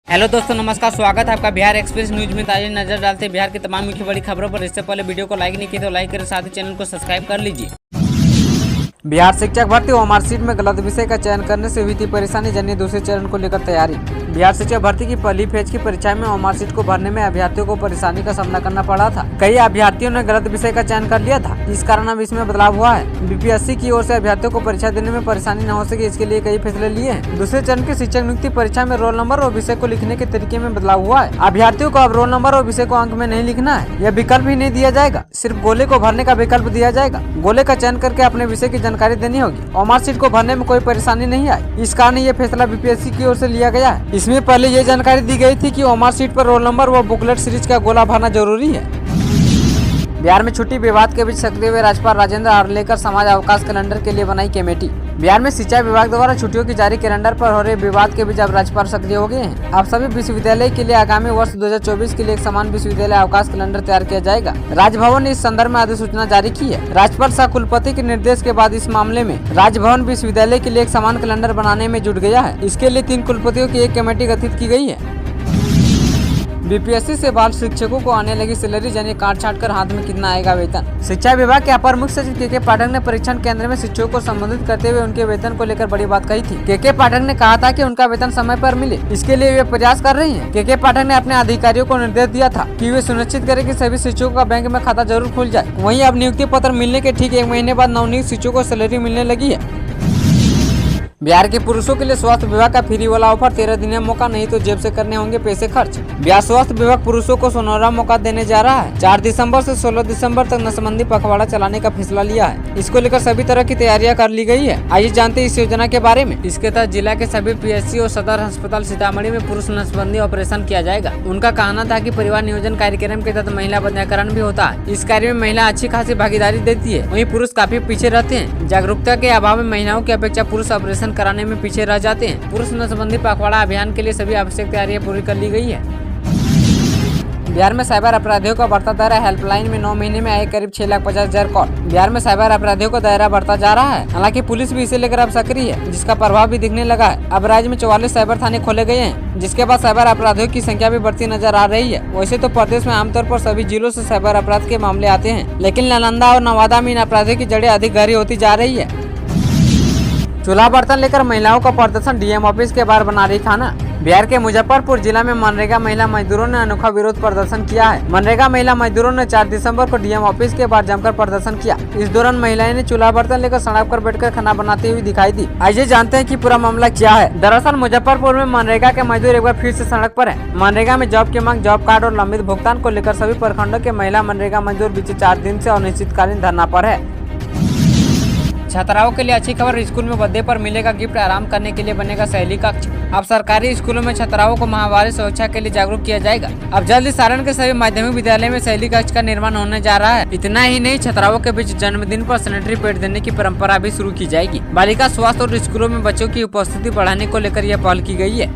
Hello दोस्तों, नमस्कार। स्वागत है आपका बिहार एक्सप्रेस न्यूज में। ताज़ा नजर डालते हैं बिहार की तमाम मुख्य बड़ी खबरों पर। इससे पहले वीडियो को लाइक नहीं किया तो लाइक करें, साथ ही चैनल को सब्सक्राइब कर लीजिए। बिहार शिक्षक भर्ती ओमारशीट में गलत विषय का चयन करने से हुई थी परेशानी, जानिए दूसरे चरण को लेकर तैयारी। बिहार शिक्षक भर्ती की पहली फेज की परीक्षा में ओमारशीट को भरने में अभ्यर्थियों को परेशानी का सामना करना पड़ा था। कई अभ्यर्थियों ने गलत विषय का चयन कर लिया था, इस कारण अब इसमें बदलाव हुआ है। बीपीएससी की ओर से अभ्यर्थियों को परीक्षा देने में परेशानी न हो सके, इसके लिए कई फैसले लिए हैं। दूसरे चरण की शिक्षक नियुक्ति परीक्षा में रोल नंबर और विषय को लिखने के तरीके में बदलाव हुआ है। अभ्यर्थियों को अब रोल नंबर और विषय को अंक में नहीं लिखना है, यह विकल्प ही नहीं दिया जाएगा, सिर्फ गोले को भरने का विकल्प दिया जाएगा। गोले का चयन करके अपने विषय की जानकारी देनी होगी। ओमारशीट को भरने में कोई परेशानी नहीं आई, इस कारण ये फैसला बीपीएससी की ओर से लिया गया है। इसमें पहले ये जानकारी दी गई थी कि ओमारशीट पर रोल नंबर व बुकलेट सीरीज का गोला भरना जरूरी है। बिहार में छुट्टी विवाद के बीच सक्रिय हुए राज्यपाल राजेंद्र आर्लेकर समाज अवकाश कैलेंडर के लिए बनाई कमेटी। बिहार में सिंचाई विभाग द्वारा छुट्टियों की जारी कैलेंडर पर हो रहे विवाद के बीच अब राज्यपाल सक्रिय हो गए हैं। अब सभी विश्वविद्यालय के लिए आगामी वर्ष 2024 के लिए एक समान विश्वविद्यालय अवकाश कैलेंडर तैयार किया जाएगा। राजभवन ने इस संदर्भ में अधिसूचना जारी की है। राज्यपाल सह कुलपति के निर्देश के बाद इस मामले में राजभवन विश्वविद्यालय के लिए एक समान कैलेंडर बनाने में जुट गया है। इसके लिए 3 कुलपतियों की एक कमेटी गठित की गई है। बीपीएससी से बाल शिक्षकों को आने लगी सैलरी, जानिए काट छाट कर हाथ में कितना आएगा वेतन। शिक्षा विभाग के अपर मुख्य सचिव के पाठक ने परीक्षण केंद्र में शिक्षकों को संबोधित करते हुए उनके वेतन को लेकर बड़ी बात कही थी। के पाठक ने कहा था कि उनका वेतन समय पर मिले, इसके लिए वे प्रयास कर रही हैं। के पाठक ने अपने अधिकारियों को निर्देश दिया था कि वे सुनिश्चित करें कि सभी शिक्षकों का बैंक में खाता जरूर खुल जाए। वहीं अब नियुक्ति पत्र मिलने के ठीक 1 महीने बाद नवनियुक्त शिक्षकों को सैलरी मिलने लगी है। बिहार के पुरुषों के लिए स्वास्थ्य विभाग का फ्री वाला ऑफर, 13 दिन में मौका नहीं तो जेब से करने होंगे पैसे खर्च। बिहार स्वास्थ्य विभाग पुरुषों को सुनहरा मौका देने जा रहा है। 4 दिसंबर से 16 दिसंबर तक नसबंदी पखवाड़ा चलाने का फैसला लिया है। इसको लेकर सभी तरह की तैयारियां कर ली गई है। आइए जानते हैं इस योजना के बारे में। इसके तहत जिला के सभी पीएचसी और सदर अस्पताल सीतामढ़ी में पुरुष नसबंदी ऑपरेशन किया जाएगा। उनका कहना था कि परिवार नियोजन कार्यक्रम के तहत महिला बंध्याकरण भी होता है। इस कार्य में महिला अच्छी खासी भागीदारी देती है, वहीं पुरुष काफी पीछे रहते हैं। जागरूकता के अभाव में महिलाओं की अपेक्षा पुरुष ऑपरेशन कराने में पीछे रह जाते हैं। पुरुष नसबंदी पखवाड़ा अभियान के लिए सभी आवश्यक तैयारियां पूरी कर ली गई है। बिहार में साइबर अपराधियों का बढ़ता दायरा, हेल्पलाइन में 9 महीने में आए करीब 6,50,000 कॉल। बिहार में साइबर अपराधियों का दायरा बढ़ता जा रहा है, हालांकि पुलिस भी इसे लेकर अब सक्रिय है, जिसका प्रभाव भी दिखने लगा है। अब राज्य में 44 साइबर थाने खोले गए हैं, जिसके बाद साइबर अपराधियों की संख्या भी बढ़ती नजर आ रही है। वैसे तो प्रदेश में आमतौर पर सभी जिलों से साइबर अपराध के मामले आते हैं, लेकिन नालंदा और नवादा में इन अपराधियों की जड़ें अधिक गहरी होती जा रही है। चूल्हा बर्तन लेकर महिलाओं का प्रदर्शन, डीएम ऑफिस के बाहर बना रही खाना। बिहार के मुजफ्फरपुर जिला में मनरेगा महिला मजदूरों ने अनोखा विरोध प्रदर्शन किया है। मनरेगा महिला मजदूरों ने 4 दिसंबर को डीएम ऑफिस के बाहर जमकर प्रदर्शन किया। इस दौरान महिलाएं ने चूल्हा बर्तन लेकर सड़क पर बैठकर खाना बनाती हुई दिखाई दी। आइए जानते हैं कि पूरा मामला क्या है। दरअसल मुजफ्फरपुर में मनरेगा के मजदूर एक बार फिर से सड़क पर है। मनरेगा में जॉब की मांग, जॉब कार्ड और लंबित भुगतान को लेकर सभी प्रखंडों के महिला मनरेगा मजदूर बीते 4 दिन से अनिश्चितकालीन धरना पर है। छात्राओं के लिए अच्छी खबर, स्कूल में बर्थडे पर मिलेगा गिफ्ट, आराम करने के लिए बनेगा सहेली कक्ष। अब सरकारी स्कूलों में छात्राओं को माहवारी सुरक्षा के लिए जागरूक किया जाएगा। अब जल्द सारण के सभी माध्यमिक विद्यालय में सहेली कक्ष का निर्माण होने जा रहा है। इतना ही नहीं, छात्राओं के बीच जन्मदिन पर सैनिटरी पैड देने की परंपरा भी शुरू की जाएगी। बालिका स्वास्थ्य और स्कूलों में बच्चों की उपस्थिति बढ़ाने को लेकर यह पहल की गई है।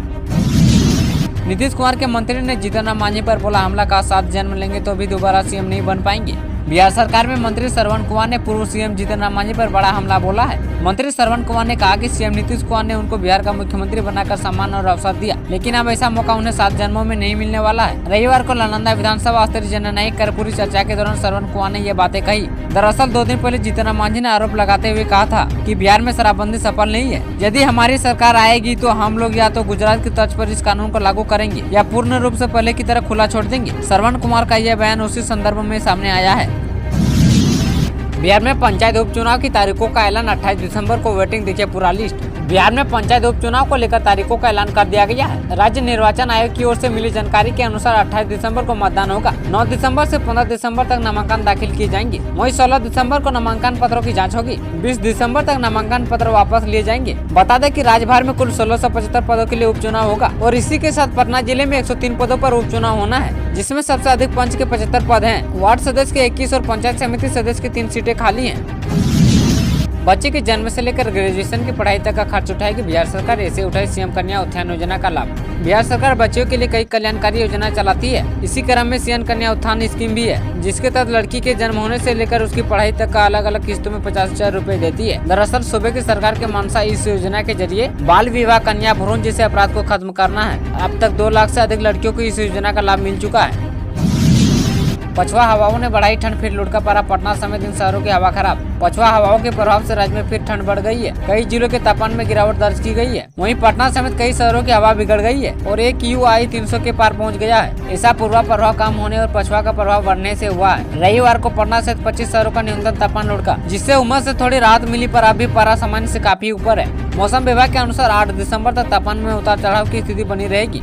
नीतीश कुमार के मंत्री ने जीतन राम मांझी पर बोला हमला का साथ जन्म लेंगे तो भी दोबारा सीएम नहीं बन पाएंगे। बिहार सरकार में मंत्री श्रवण कुमार ने पूर्व सीएम जीतन राम मांझी पर बड़ा हमला बोला है। मंत्री श्रवण कुमार ने कहा कि सीएम नीतीश कुमार ने उनको बिहार का मुख्यमंत्री बनाकर सम्मान और अवसर दिया, लेकिन अब ऐसा मौका उन्हें 7 जन्मों में नहीं मिलने वाला है। रविवार को नालंदा विधानसभा स्तरीय जननायक कर पूरी चर्चा के दौरान श्रवण कुमार ने ये बातें कही। दरअसल 2 दिन पहले जीतन राम मांझी ने आरोप लगाते हुए कहा था कि बिहार में शराबबंदी सफल नहीं है। यदि हमारी सरकार आएगी तो हम लोग या तो गुजरात की तर्ज पर इस कानून को लागू करेंगे या पूर्ण रूप से पहले की तरह खुला छोड़ देंगे। श्रवण कुमार का यह बयान उसी संदर्भ में सामने आया है। बिहार में पंचायत उपचुनाव की तारीखों का ऐलान, 28 दिसंबर को वेटिंग, देखिए पूरा लिस्ट। बिहार में पंचायत उपचुनाव को लेकर तारीखों का ऐलान कर दिया गया है। राज्य निर्वाचन आयोग की ओर से मिली जानकारी के अनुसार 28 दिसंबर को मतदान होगा। 9 दिसंबर से 15 दिसंबर तक नामांकन दाखिल किए जाएंगे। वहीं 16 दिसंबर को नामांकन पत्रों की जांच होगी। 20 दिसंबर तक नामांकन पत्र वापस लिए जाएंगे। बता दें कि राज्यभर में कुल 1675 पदों के लिए उपचुनाव होगा और इसी के साथ पटना जिले में 103 पदों पर उपचुनाव होना है, जिसमें सबसे अधिक पंच के 75 पद हैं। वार्ड सदस्य के 21 और पंचायत समिति सदस्य की 3 सीटें खाली हैं। बच्चे के जन्म से लेकर ग्रेजुएशन की पढ़ाई तक का खर्च उठाएगी बिहार सरकार। ऐसे उठाई सीएम कन्या उत्थान योजना का लाभ। बिहार सरकार बच्चों के लिए कई कल्याणकारी योजना चलाती है। इसी क्रम में सीएम कन्या उत्थान स्कीम भी है, जिसके तहत लड़की के जन्म होने से लेकर उसकी पढ़ाई तक का अलग अलग किस्तों में 50,000 रूपए देती है। दरअसल सूबे की सरकार के मंशा इस योजना के जरिए बाल विवाह, कन्या भ्रूण जैसे अपराध को खत्म करना है। अब तक 2 लाख से अधिक लड़कियों को इस योजना का लाभ मिल चुका है। पछुआ हवाओं ने बढ़ाई ठंड, फिर लुढ़का पड़ा पटना समेत इन शहरों की हवा खराब। पछुआ हवाओं के प्रभाव से राज्य में फिर ठंड बढ़ गई है। कई जिलों के तापमान में गिरावट दर्ज की गई है। वहीं पटना समेत कई शहरों की हवा बिगड़ गई है और AQI 300 के पार पहुंच गया है। ऐसा पूर्वा प्रभाव कम होने और पछुआ का प्रभाव बढ़ने से हुआ है। रविवार को पटना सहित 25 शहरों का न्यूनतम तापमान लुढ़का, जिससे उमस से थोड़ी राहत मिली, पर अभी पारा सामान्य से काफी ऊपर है। मौसम विभाग के अनुसार 8 दिसंबर तक तापमान में उतार चढ़ाव की स्थिति बनी रहेगी।